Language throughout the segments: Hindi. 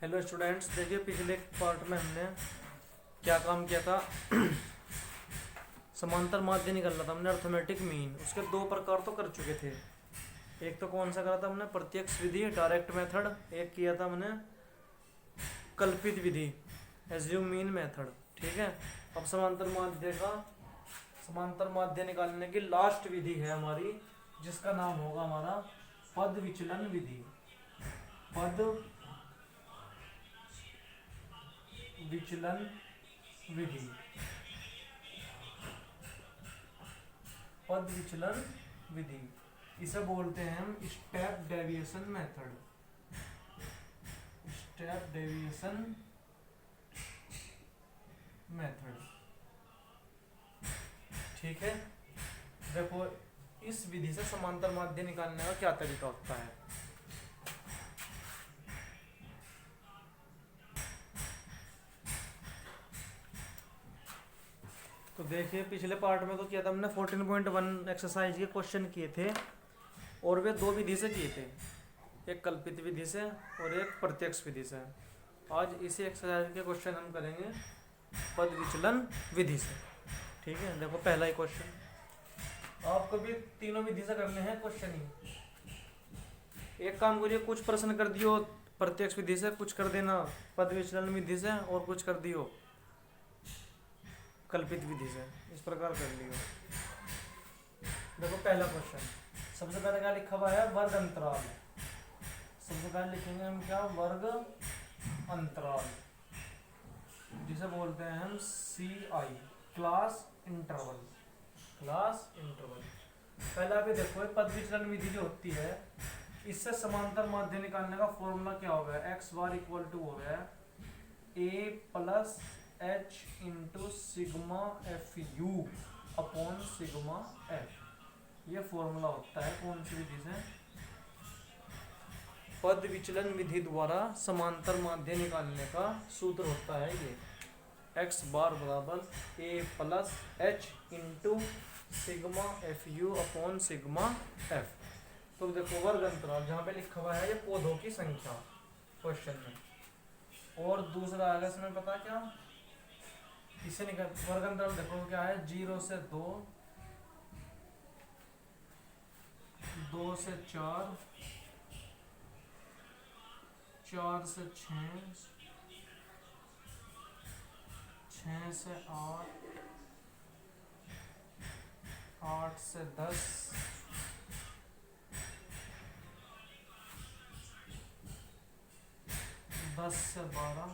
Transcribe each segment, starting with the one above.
हेलो स्टूडेंट्स, देखिए पिछले पार्ट में हमने क्या काम किया था। समांतर माध्य निकालना था हमने, अर्थमेटिक मीन। उसके दो प्रकार तो कर चुके थे। एक तो कौन सा करा था हमने, प्रत्यक्ष विधि डायरेक्ट मेथड। एक किया था हमने कल्पित विधि एज्यूम मीन मेथड। ठीक है। अब समांतर माध्य निकालने की लास्ट विधि है हमारी, जिसका नाम होगा हमारा पद विचलन विधि। पद विचलन विधि। पद विचलन विधि इसे बोलते हैं हम step deviation method. Step deviation method. ठीक है। देखो, इस विधि से समांतर माध्य निकालने का क्या तरीका होता है। तो देखिए, पिछले पार्ट में तो किया था हमने 14.1 एक्सरसाइज के क्वेश्चन किए थे, और वे दो विधि से किए थे, एक कल्पित विधि से और एक प्रत्यक्ष विधि से। आज इसी एक्सरसाइज के क्वेश्चन हम करेंगे पद विचलन विधि से। ठीक है। देखो, पहला ही क्वेश्चन आपको भी तीनों विधि से करने हैं क्वेश्चन ही। एक काम करिए, कुछ प्रश्न कर दियो प्रत्यक्ष विधि से, कुछ कर देना पद विचलन विधि से, और कुछ कर दियो कल्पित विधि से। इस प्रकार कर लियो। देखो, पहला क्वेश्चन सबसे पहले क्या लिखा हुआ है, वर्ग अंतराल। सबसे पहले लिखेंगे हम क्या, वर्ग अंतराल, जिसे बोलते हैं हम CI, class interval. Class interval. पहला भी देखो, पद विचलन विधि जो होती है, इससे समांतर माध्य निकालने का फॉर्मूला क्या हो गया, एक्स बार इक्वल टू हो गया A plus H into sigma f u upon sigma F. ये फॉर्मूला होता है कौन सी विधि से, पद विचलन विधि द्वारा समांतर माध्य निकालने का सूत्र होता है ये, x बार बराबर A plus H into sigma f u upon sigma F. तो देखो, वर्ग अंतराल जहाँ पे लिखा हुआ है ये पौधों की संख्या क्वेश्चन में, और दूसरा आगे इसमें पता क्या, इसे निकाल वर्ग अंतराल देखो क्या है, 0 से 2, 2 से 4, 4 से 6, 6 से 8, 8 से 10, 10 से 12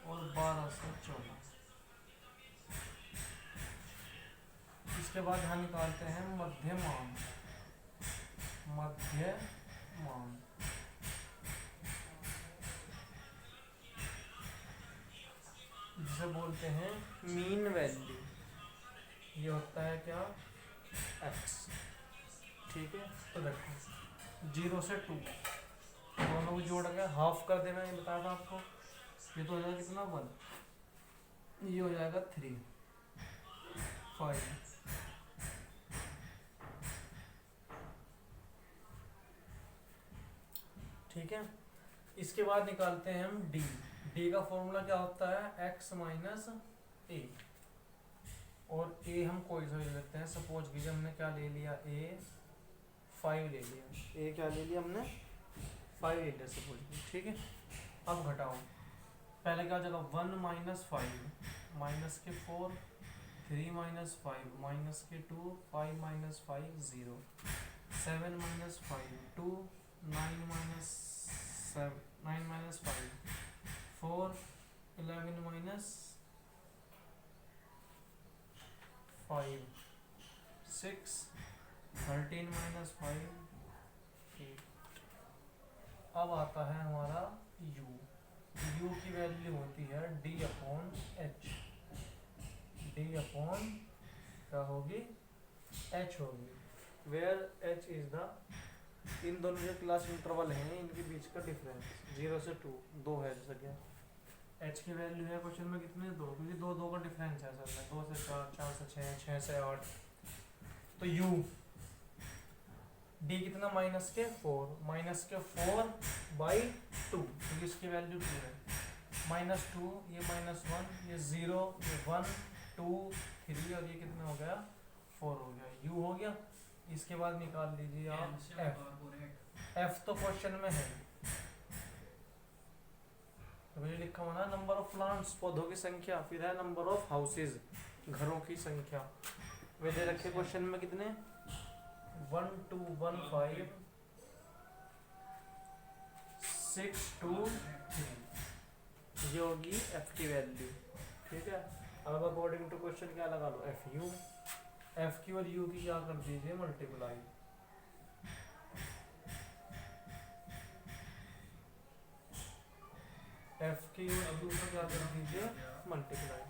और 12 से 14। इसके बाद हम निकालते हैं मध्यमान। मध्यमान जिसे बोलते हैं मीन वैल्यू। ये होता है क्या, x। ठीक है। तो देखो, 0 से 2 दोनों को जोड़ के हाफ कर देना, ये बताया था आपको। ये तो हो जाएगा कितना, 1। ये हो जाएगा 3, 5। ठीक है। इसके बाद निकालते हैं हम डी का फॉर्मूला क्या होता है, x माइनस ए। और a हम कोई सा ले लेते हैं, सपोज कीजिए हमने क्या ले लिया, a 5 ले लिया। a क्या ले लिया हमने, 5 ले लिया सपोज। ठीक है। अब घटाओ, पहले क्या हो जाएगा, 1 माइनस 5 माइनस के 4, 3 माइनस 5 माइनस के 2, 5 minus 5 0, 7 minus 5 2, 9 minus 7 9 minus 5 4, 11 minus 5 6, 13 minus 5 8। अब आता है हमारा u की वैल्यू होती है d upon h। d upon क्या होगी, h होगी, वेयर h इज द, इन दोनों जो क्लास इंटरवल हैं इनके बीच का डिफरेंस, 0 से 2 है जैसा क्या। h की वैल्यू है क्वेश्चन में कितने, 2, क्योंकि 2 का डिफरेंस है असल में, 2 से 4, 4 से 6, 6 से 8। तो u d कितना, -4, -4 बाई 2, क्योंकि इसकी वैल्यू 2 है। -2, ये -1, ये 0, ये 1, 2, 3 और ये कितना हो गया 4 हो गया। u हो गया। इसके बाद निकाल लीजिए आप f। f तो क्वेश्चन में है, तो ये लिखा हुआ ना नंबर ऑफ प्लांट्स, पौधों की संख्या, फिर है नंबर ऑफ हाउसेज, घरों की संख्या। वे दे रखे क्वेश्चन में कितने 1 2 1 5 6 2 3, ये होगी f की वैल्यू। ठीक है, अब अकॉर्डिंग टू क्वेश्चन क्या लगा लो एफ यू। एफ की और यू की क्या कर दीजिए मल्टीप्लाई। एफ की और यू का क्या कर दीजिए मल्टीप्लाई।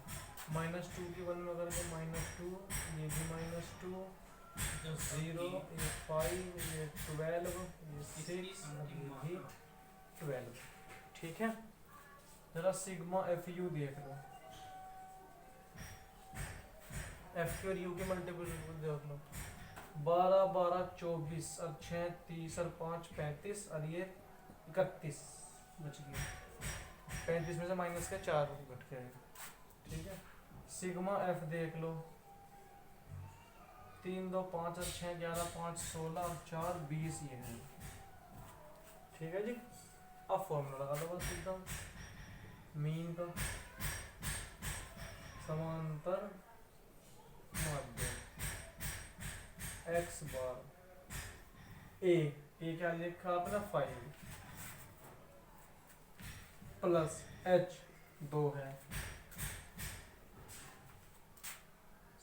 -2 की 1 में करके -2, ये भी -2, 0, ये 5, ये 12, ये 6, ये भी 12। ठीक है, जरा सिग्मा एफ यू देख लो। एफ की और यू के मल्टीपल देख लो। 12 12 24 और 6 30 और 5 35 और ये 31 बच गया। 35 में से माइनस के 4 घट गए। ठीक है, सिग्मा एफ देख लो। 3 2 5 और 6 11 5 16 और 4 20 ये है। ठीक है जी, अब फॉर्मूला लगा लो बस एकदम मीन का। समांतर माध्य x बार ए क्या लिखा आपने 5 प्लस h 2 है।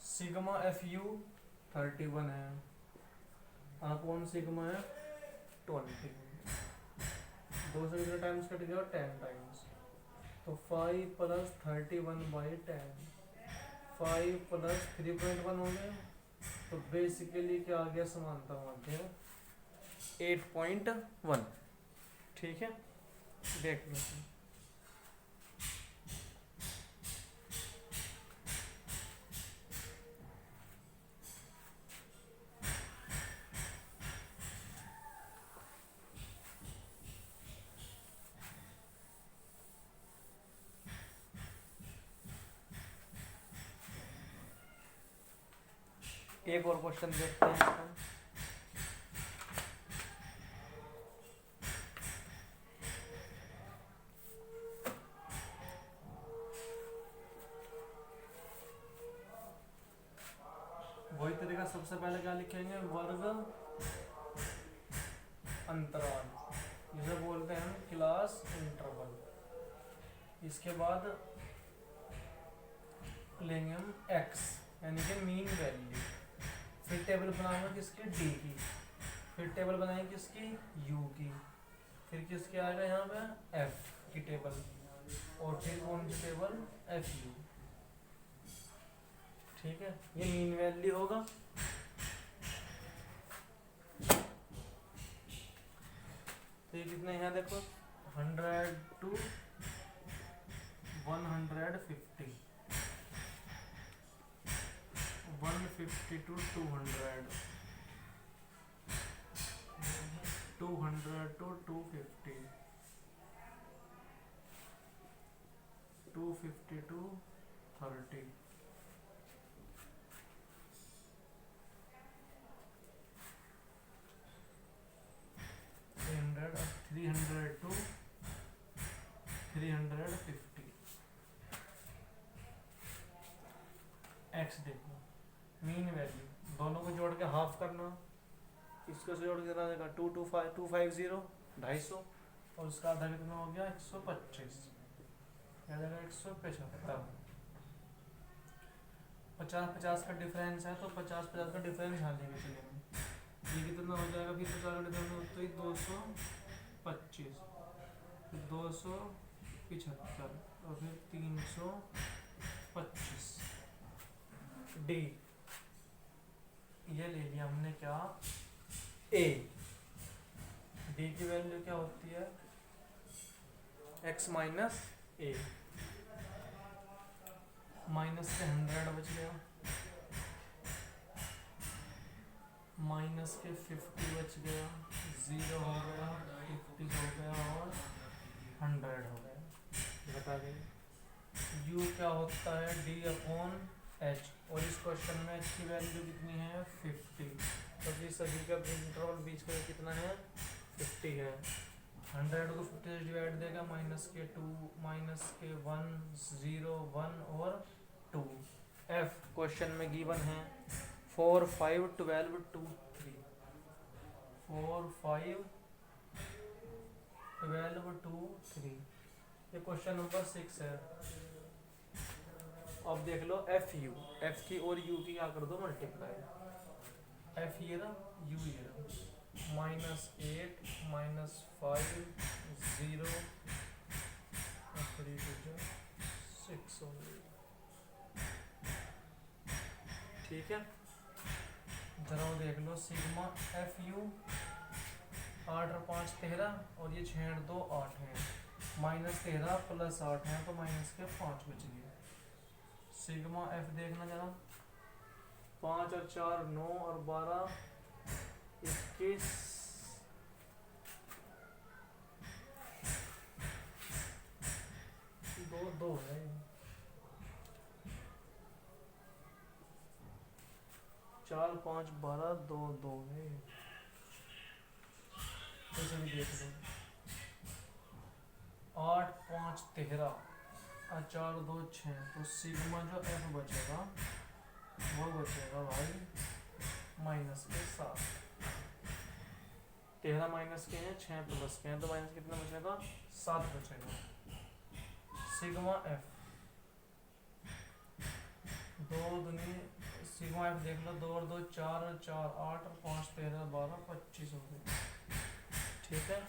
सिग्मा एफ यू 31 है, अपॉन सिग्मा है 20। 2 से कितने टाइम्स कट गया 10 टाइम्स, तो 5 प्लस 31/10, 5 प्लस 3.1 हो गया। तो बेसिकली क्या आ गया समांतर माध्य 8.1। ठीक है, देख लो। एक और क्वेश्चन देखते हैं हम। वही तरीका, सबसे पहले क्या लिखेंगे वर्ग अंतराल, जिसे बोलते हैं हम क्लास इंटरवल। इसके बाद लेंगे हम x यानी कि मीन वैल्यू। फिर टेबल बनाऊंगा किसकी d की, फिर टेबल बनाएंगे किसकी u की, फिर किसके आएगा यहाँ पे f की टेबल, और फिर कौन सी टेबल एफ यू। ठीक है, ये मीन वैल्यू होगा। तो ये कितने यहाँ देखो 100 to 150, 150 to 200, 200 to 250, 250 to 30, 300 to 350। X देखो मीन वैल्यू, दोनों को जोड़ के हाफ करना, इसको जोड़ के कितना देगा 250 250, और उसका आधा कितना हो गया 125, क्या देगा 175। 50-50 का डिफरेंस है, तो 50-50 का डिफरेंस यहाँ लेके चलेंगे। ये कितना हो जाएगा फिर 50 का डिफरेंस, तो 225, 275 और फिर 325। डी ये ले लिया हमने क्या ए। डी की वैल्यू क्या होती है x माइनस ए, माइनस के 100 बच गया, माइनस के 50 बच गया, 0 हो गया, 50 हो गया और आ गई। यू क्या होता है डी अपॉन एच, और इस क्वेश्चन में एच की वैल्यू कितनी है 50, क्योंकि सभी का इंटरवल बीच का कितना है 50 है। 100 को 50 से डिवाइड देगा, -2 -1 0 1 और 2। एफ क्वेश्चन में गिवन है 4 5 12 2 3, 4 5 12 2 3, ये क्वेश्चन नंबर 6 है। अब देख लो एफ यू, एफ की और यू की क्या कर दो मल्टीप्लाई, एफ ये रहा यू ये रहा, -8 -5 0 3 6 हो गई। ठीक है, जरा वो देख लो सिग्मा एफ यू 8 और 5 13, और ये 6 और 2 8 है, -13 + 8 है तो -5 बच गए। सिग्मा एफ देखना जरा, 5 और 4 9 और 12 21, 2 2 है, 4 5 12 2 2 है, इसे भी देख लो। 8 5 13 और 4 2 6, तो सिग्मा जो एफ बचेगा वो बचेगा भाई -7। 13 माइनस के हैं, 6 प्लस के हैं, तो माइनस कितना बचेगा 7 बचेगा। सिग्मा एफ 2 दूनी, सिग्मा एफ देख लो, 2 और 2 4 और 4 8 और 5 13 12 25 हो गए। ठीक है,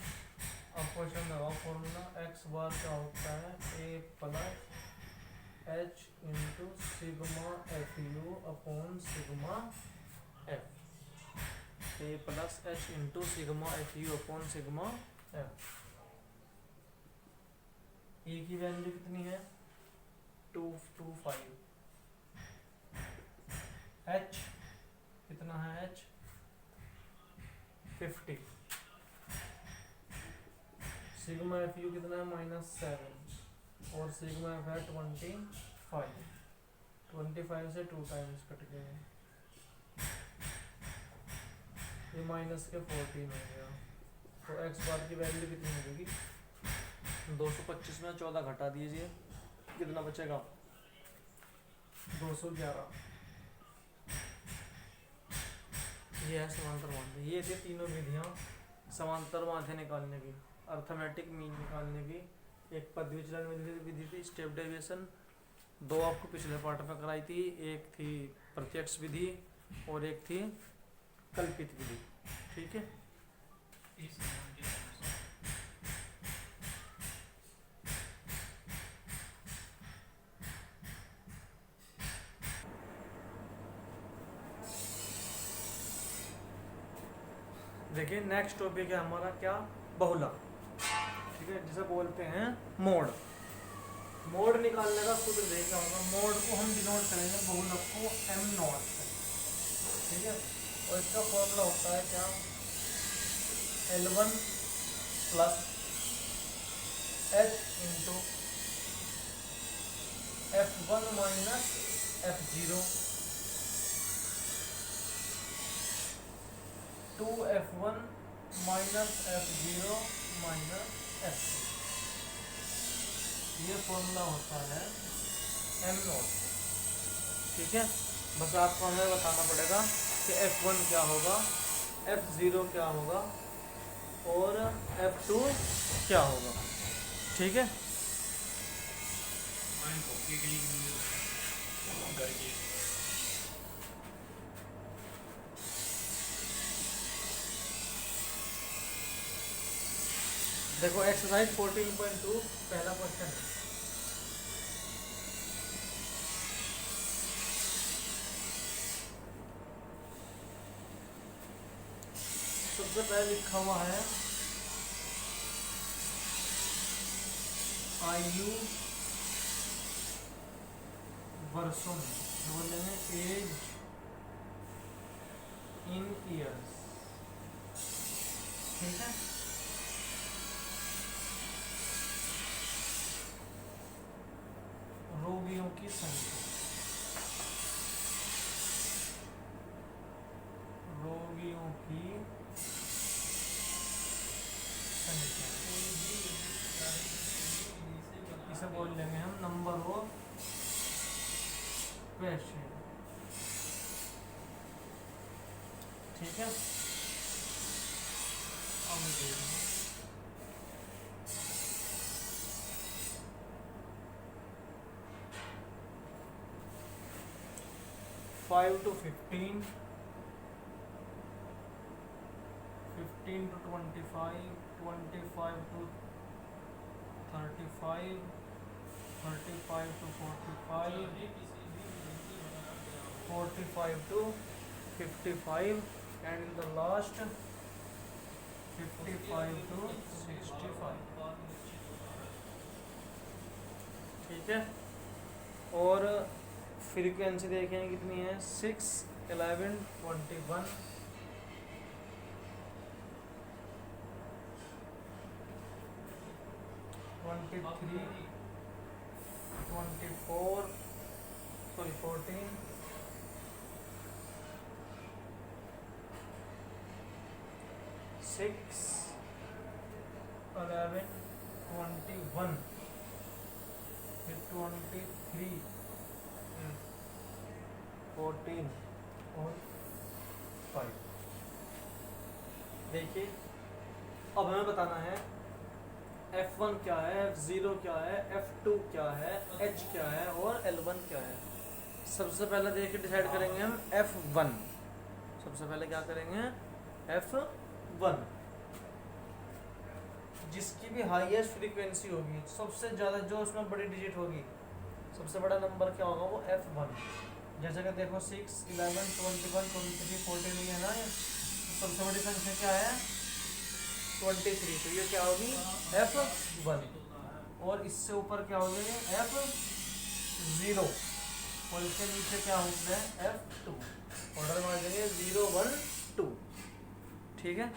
अब क्वेश्चन लगाओ फॉर्मूला, एक्स बार क्या होता है a plus h into sigma f u upon sigma f, a plus h into sigma f u upon sigma f. A की वैल्यू कितनी है 225, एच कितना है एच 50, सिग्मा एफ यू कितना है -7, और सिग्मा एफ है 25, 25 से 2 टाइम्स कट गए, ये -14 हो गया, तो एक्स बार की वैल्यू कितनी हो जाएगी 225 में 14 घटा दीजिए, कितना बचेगा 211। ये है समांतर माध्य, ये थे तीनों विधियां समांतर माध्य निकालने की, अर्थमेटिक मीन निकालने की। एक पद विचलन विधि थी, स्टेप डेविएशन, 2 आपको पिछले पार्ट में कराई थी, एक थी प्रत्यक्ष विधि और एक थी कल्पित विधि। ठीक है, देखिए नेक्स्ट टॉपिक है हमारा क्या बहुलक। ठीक है, जिसे बोलते हैं मोड। मोड निकालने का सूत्र देखना होगा, मोड को हम डिनोट करेंगे बहुलक को m0 से। ठीक है, और इसका फॉर्मूला होता है क्या L1 plus H into F1 minus F0 2F1 minus F0 minus F2, ये फॉर्मूला होता है m0। ठीक है, बस आपको हमें बताना पड़ेगा कि F1 क्या होगा, F0 क्या होगा और F2 क्या होगा। ठीक है, देखो एक्सरसाइज 14.2 पहला क्वेश्चन है। सबसे पहले लिखा हुआ है आयु वर्षों में, बोलेंगे एज इन ईयर्स। ठीक है, रोगियों की संख्या, रोगियों की संख्या, इसे बोल लेंगे हम नंबर ऑफ पेशेंट। ठीक है, अब देखो 5 to 15, 15 to 25, 25 to 35, 35 to 45, 45 to 55, and in the last 55 to 65। ठीक है, और फ्रीक्वेंसी देखें कितनी है, 6, 11, 21, 23, 24, सॉरी 14, 6, 11, 21, फिर 23, 14 और 5। देखिए अब हमें बताना है F1 क्या है, F0 क्या है, F2 क्या है, H क्या है और L1 क्या है। सबसे पहले देखिए डिसाइड करेंगे हम F1। सबसे पहले क्या करेंगे, F1, जिसकी भी हाईएस्ट फ्रीक्वेंसी होगी, सबसे ज़्यादा जो उसमें बड़ी डिजिट होगी, सबसे बड़ा नंबर क्या होगा, वो F1। जैसे कि देखो 6, 11, 21, 23, 14 ये है ना, सबसे बड़ी संख्या क्या है, 23, तो ये क्या होगी F1। और इससे ऊपर क्या हो गया, F0, और इसके नीचे क्या होता है, F2। ऑर्डर में आ जाएंगे 0, 1, 2। ठीक है,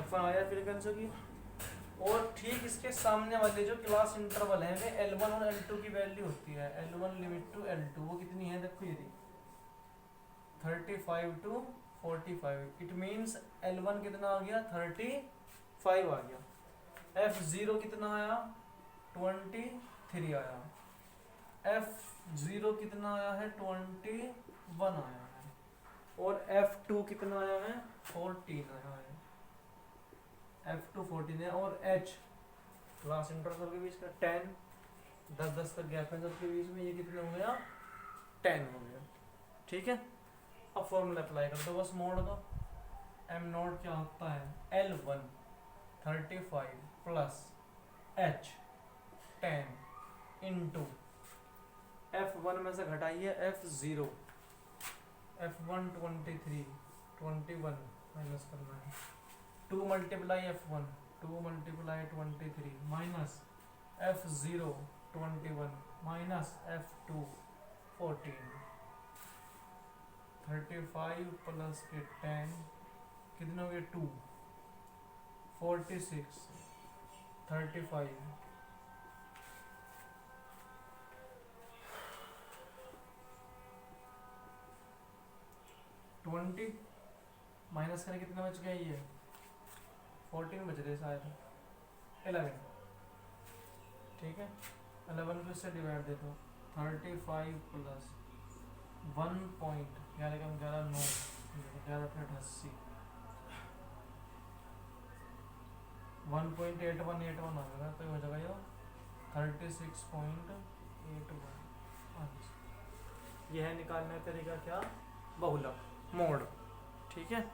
F1 आया फ्रीक्वेंसी की। और ठीक इसके सामने वाले जो क्लास इंटरवल है वे L1 और L2 की वैल्यू होती है। L1 लिमिट टू L2 वो कितनी है, देखो ये 35 टू 45। इट मीन्स L1 कितना आ गया, 35 आ गया। F0 कितना आया, 23 आया। F0 कितना आया है, 21 आया है। और F2 कितना आया है, 14 आया है। F2 14 है। और H क्लास इंटरवल के बीच का 10, 10 का गैप है सबके बीच में, ये कितने हो गया, 10 हो गया। ठीक है, अब फॉर्मूला अप्लाई कर दो बस मोड का। M नोड क्या होता है, L1 35 plus H 10 into F1 में से घटाइए F0, F1 23, 21 माइनस करना है, 2 multiply F1, 2 multiply 23 minus F0 21 minus F2 14, 35 plus के 10 कितने हो गए, 2, 46, 35, 20 माइनस करें कितना बच गया, ये 14 बच रहे शायद, 11। ठीक है, 11 को इससे डिवाइड दे दो, 35 प्लस 1 पॉइंट 11 कम 11 9 11 88 1.8181 आ जाएगा, तो ये हो जाएगा ये 36.81। ये है निकालने का तरीका क्या, बहुलक मोड। ठीक है,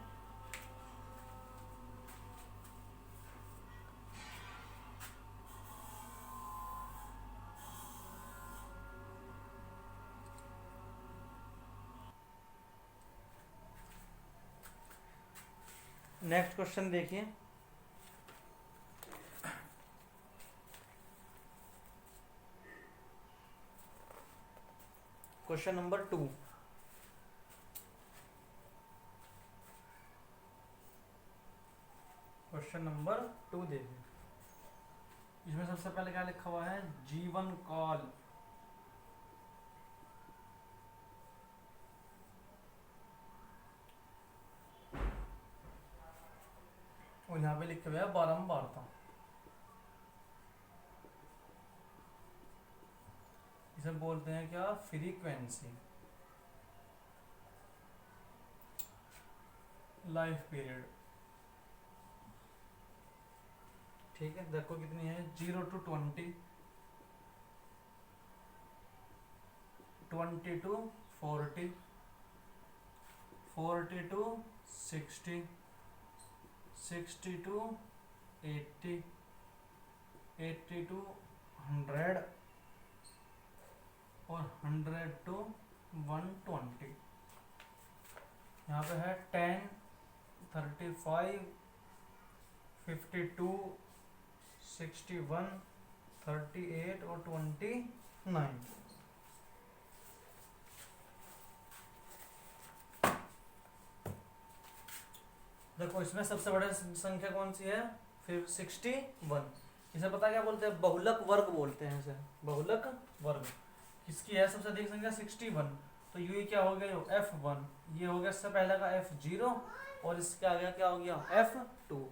नेक्स्ट क्वेश्चन देखिए। Question number 2। क्वेश्चन नंबर 2 देखिए, इसमें सबसे पहले क्या लिखा हुआ है, G1 कॉल यहाँ पे लिखे हुए है बारंबारता। इसे बोलते हैं क्या, फ्रीक्वेंसी। लाइफ पीरियड, ठीक है। देखो कितनी है, 0 to 20, 20 to 40, 40 to 60, 60 to 80, 80 to 100 और 100 to 120। यहाँ पे है 10, 35, 52, 61, 38 और 29। देखो इसमें सबसे बड़ी संख्या कौन सी है, फिर 61। इसे पता क्या बोलते हैं, बहुलक वर्ग बोलते हैं इसे, बहुलक वर्ग। किसकी है सबसे अधिक संख्या, 61। तो ये क्या हो गया, F1, ये हो गया इससे पहले का F0 और इसके आगे क्या हो गया F2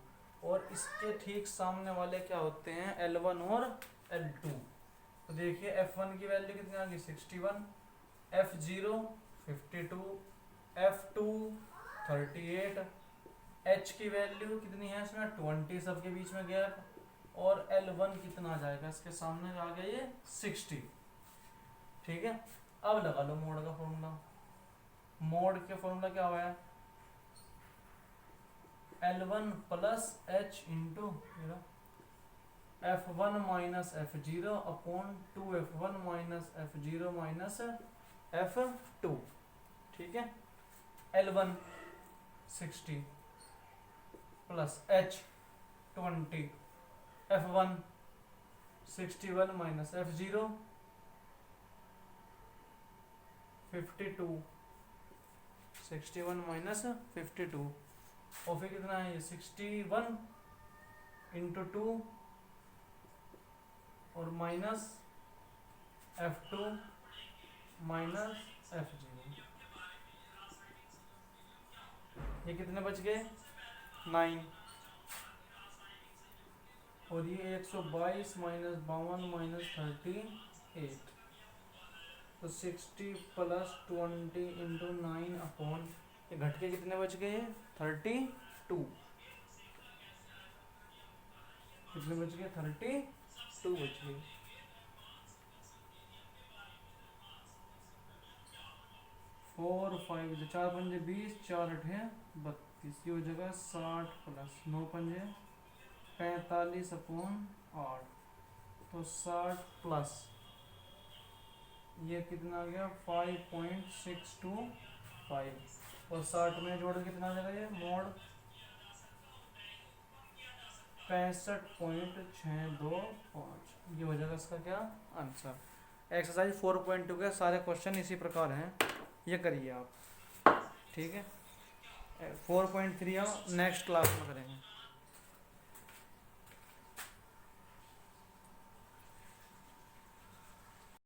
और इसके ठीक सामने वाले क्या होते हैं, L1 और L2। तो देखिए F1 की वैल्यू कितनी आ गई, 61, F0 52, F2 38, H की वैल्यू कितनी है इसमें 20, सबके बीच में गैप, और L1 कितना आ जाएगा इसके सामने आ गया ये 60। ठीक है, अब लगा लो मोड का फॉर्मूला। मोड के फॉर्मूला क्या हुआ है, L1 plus H into F1 minus F0 upon 2F1 minus F0 minus F2। ठीक है, L1 60 plus H 20, F1 61 minus F0 52, 61 minus 52 और फिर कितना है ये 61 इंटू 2 और माइनस F2 माइनस F0। ये कितने बच गए 9 और ये 122 माइनस 52 माइनस 38। तो 60 प्लस 20 इंटू 9 अपॉन, ये घट के कितने बच गए 32। कितने बच गए 32 बच गए। फोर 5 4 पंजे 20, 4 8 32, ये हो जाएगा 60 प्लस 9 पंजे 45 अपॉन 8, तो 60 प्लस ये कितना आ गया 5.625 और 60 में जोड़ कितना आ जाएगा ये मोड 65.625। ये हो जाएगा इसका क्या आंसर। एक्सरसाइज 4.2 के सारे क्वेश्चन इसी प्रकार हैं, ये करिए आप। ठीक है, 4.3 नेक्स्ट क्लास में करेंगे।